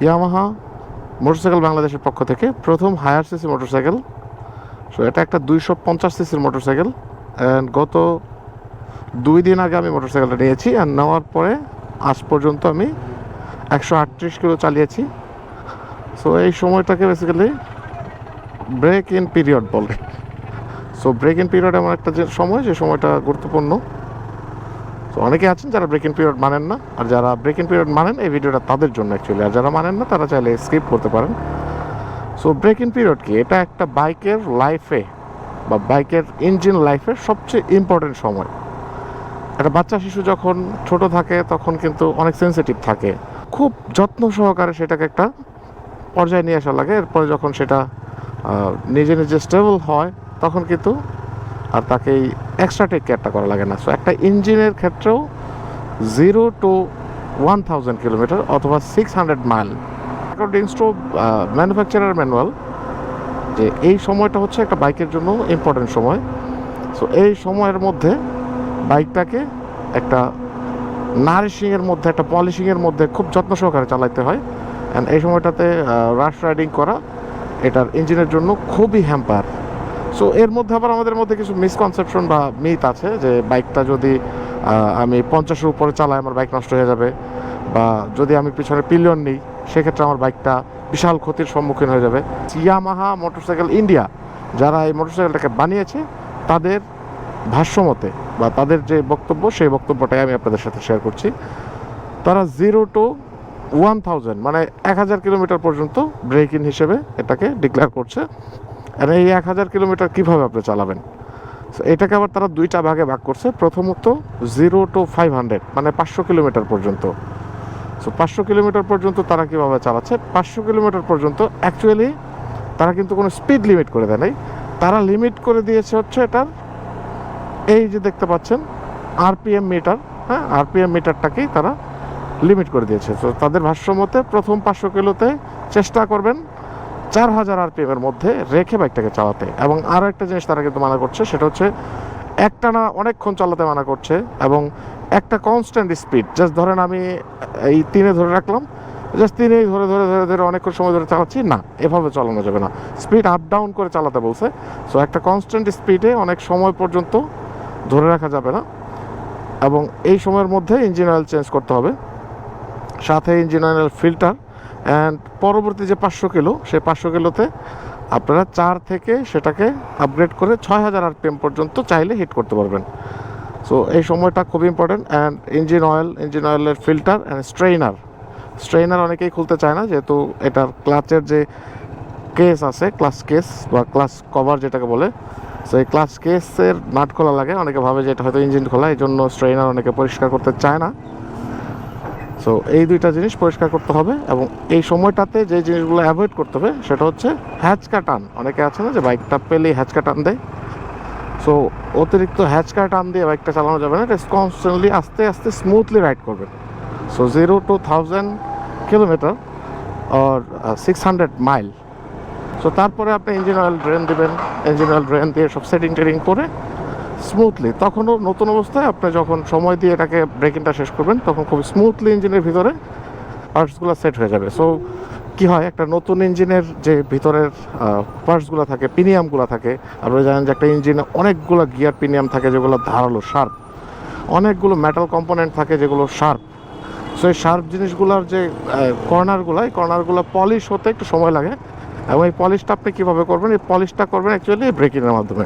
Yamaha motorcycle বাংলাদেশের পক্ষ থেকে প্রথম হায়ার সিসি মোটরসাইকেল। সো এটা একটা 250 সিসির মোটরসাইকেল। অ্যান্ড গত 2 দিন আগে আমি মোটরসাইকেলটা নিয়েছি, আর নেওয়ার পরে আজ পর্যন্ত আমি 138 কিলো চালিয়েছি। সো এই সময়টাকে বেসিক্যালি ব্রেক ইন পিরিয়ড বলে। সো ব্রেক ইন পিরিয়ড এমন একটা যে সময়, যে সময়টা গুরুত্বপূর্ণ। তো অনেকে আছেন যারা ব্রেক ইন পিরিয়ড মানেন না, আর যারা ব্রেক ইন পিরিয়ড মানেন এই ভিডিওটা তাদের জন্য অ্যাকচুয়ালি, আর যারা মানেন না তারা চাইলে স্কিপ করতে পারেন। সো ব্রেক ইন পিরিয়ড কি? এটা একটা বাইকের লাইফে বা বাইকের ইঞ্জিন লাইফের সবচেয়ে ইম্পর্টেন্ট সময়। একটা বাচ্চা শিশু যখন ছোট থাকে তখন কিন্তু অনেক সেন্সিটিভ থাকে, খুব যত্ন সহকারে সেটাকে একটা পর্যায়ে নিয়ে আসা লাগে। এরপরে যখন সেটা নিজে নিজে স্টেবল হয় তখন কিন্তু আর তাকে এই এক্সট্রা টেক কেয়ারটা করা লাগে না। সো একটা ইঞ্জিনের ক্ষেত্রেও 0 to 1000 কিলোমিটার অথবা 600 mile according to manufacturer manual, যে এই সময়টা হচ্ছে একটা বাইকের জন্য ইম্পর্টেন্ট সময়। সো এই সময়ের মধ্যে বাইকটাকে একটা নারিশিংয়ের মধ্যে, একটা পলিশিংয়ের মধ্যে খুব যত্ন সহকারে চালাতে হয়। অ্যান্ড এই সময়টাতে রাশ রাইডিং করা এটার ইঞ্জিনের জন্য খুবই হ্যাম্পার। সো এর মধ্যে আবার আমাদের মধ্যে কিছু মিসকনসেপশন বা মিথ আছে, যে বাইকটা যদি আমি 50-এর উপরে চালাই আমার বাইক নষ্ট হয়ে যাবে, বা যদি আমি পিছনে পিলিয়ন নিই সেক্ষেত্রে আমার বাইকটা বিশাল ক্ষতির সম্মুখীন হয়ে যাবে। ইয়ামাহা মোটরসাইকেল ইন্ডিয়া যারা এই মোটরসাইকেলটাকে বানিয়েছে তাদের ভাষ্যমতে বা তাদের যে বক্তব্য, সেই বক্তব্যটাই আমি আপনাদের সাথে শেয়ার করছি। তারা 0 to 1000 মানে 1000 কিলোমিটার পর্যন্ত ব্রেক ইন হিসেবে এটাকে ডিক্লেয়ার করছে। আর এই 1000 কিলোমিটার কীভাবে আপনি চালাবেন, এটাকে আবার তারা দুইটা ভাগে ভাগ করছে। প্রথমত 0 to 500 মানে 500 কিলোমিটার পর্যন্ত। সো 500 কিলোমিটার পর্যন্ত তারা কীভাবে চালাচ্ছে? 500 কিলোমিটার পর্যন্ত অ্যাকচুয়ালি তারা কিন্তু কোনো স্পিড লিমিট করে দেয় নাই, তারা লিমিট করে দিয়েছে হচ্ছে এটার এই যে দেখতে পাচ্ছেন আরপিএম মিটার, হ্যাঁ আরপিএম মিটারটাকেই তারা লিমিট করে দিয়েছে। তো তাদের ভাষ্য মতে প্রথম 500 কিলোতে চেষ্টা করবেন 4000 আরপিএমের মধ্যে রেখে বাইকটাকে চালাতে। এবং আরও একটা জিনিস তারা কিন্তু মানা করছে, সেটা হচ্ছে একটানা অনেকক্ষণ চালাতে মানা করছে, এবং একটা কনস্ট্যান্ট স্পিড, জাস্ট ধরেন আমি এই 3-এ ধরে রাখলাম, জাস্ট 3-এই ধরে ধরে ধরে ধরে অনেকক্ষণ সময় ধরে চালাচ্ছি না, এভাবে চালানো যাবে না, স্পিড আপ ডাউন করে চালাতে বলছে। সো একটা কনস্ট্যান্ট স্পিডে অনেক সময় পর্যন্ত ধরে রাখা যাবে না, এবং এই সময়ের মধ্যে ইঞ্জিন অয়েল চেঞ্জ করতে হবে, সাথে ইঞ্জিন অয়েল ফিল্টার। অ্যান্ড পরবর্তী যে 500 কিলো, সেই 500 কিলোতে আপনারা 4 থেকে সেটাকে আপগ্রেড করে 6000 আরপিএম পর্যন্ত চাইলে হিট করতে পারবেন। সো এই সময়টা খুব ইম্পর্টেন্ট। অ্যান্ড ইঞ্জিন অয়েলের ফিল্টার অ্যান্ড স্ট্রেইনার অনেকেই খুলতে চায় না, যেহেতু এটার ক্লাচের যে কেস আছে, ক্লাচ কেস বা ক্লাচ কভার যেটাকে বলে, সো এই ক্লাচ কেসের নাট খোলা লাগে। অনেকে ভাবে যে এটা হয়তো ইঞ্জিন খোলা, এই জন্য স্ট্রেইনার অনেকে পরিষ্কার করতে চায় না। সো এই দুইটা জিনিস পরিষ্কার করতে হবে। এবং এই সময়টাতে যে জিনিসগুলো অ্যাভয়েড করতে হবে সেটা হচ্ছে হ্যাচকা টান। অনেকে আছে না যে বাইকটা পেলেই হ্যাচকা টান দেয়, সো অতিরিক্ত হ্যাচকা টান দিয়ে বাইকটা চালানো যাবে না। এটা কনস্ট্যান্টলি আস্তে আস্তে স্মুথলি রাইড করবেন। সো 0 to 1000 কিলোমিটার আর 600 মাইল। সো তারপরে আপনি ইঞ্জিন অয়েল ড্রেন দেবেন, ইঞ্জিন অয়েল ড্রেন দিয়ে সব সেটিং করে স্মুথলি, তখনও নতুন অবস্থায় আপনি যখন সময় দিয়ে এটাকে ব্রেকিংটা শেষ করবেন তখন খুব স্মুথলি ইঞ্জিনের ভিতরে পার্টসগুলো সেট হয়ে যাবে। সো কী হয়, একটা নতুন ইঞ্জিনের যে ভিতরের পার্টসগুলো থাকে, পিনিয়ামগুলো থাকে, আপনারা জানেন যে একটা ইঞ্জিনে অনেকগুলো গিয়ার পিনিয়াম থাকে যেগুলো ধারালো শার্প, অনেকগুলো মেটাল কম্পোনেন্ট থাকে যেগুলো শার্প। সো এই শার্প জিনিসগুলোর যে কর্নারগুলো পলিশ হতে একটু সময় লাগে। এবং এই পলিশটা আপনি কীভাবে করবেন? এই পলিশটা করবেন অ্যাকচুয়ালি ব্রেকিংয়ের মাধ্যমে।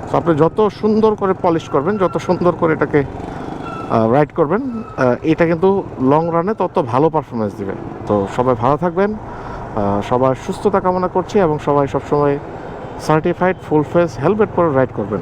সো আপনি যত সুন্দর করে পলিশ করবেন, যত সুন্দর করে এটাকে রাইড করবেন, এটা কিন্তু লং রানে তত ভালো পারফরমেন্স দিবে। তো সবাই ভালো থাকবেন, সবার সুস্থতা কামনা করছি, এবং সবাই সবসময় সার্টিফাইড ফুল ফেস হেলমেট পরে রাইড করবেন।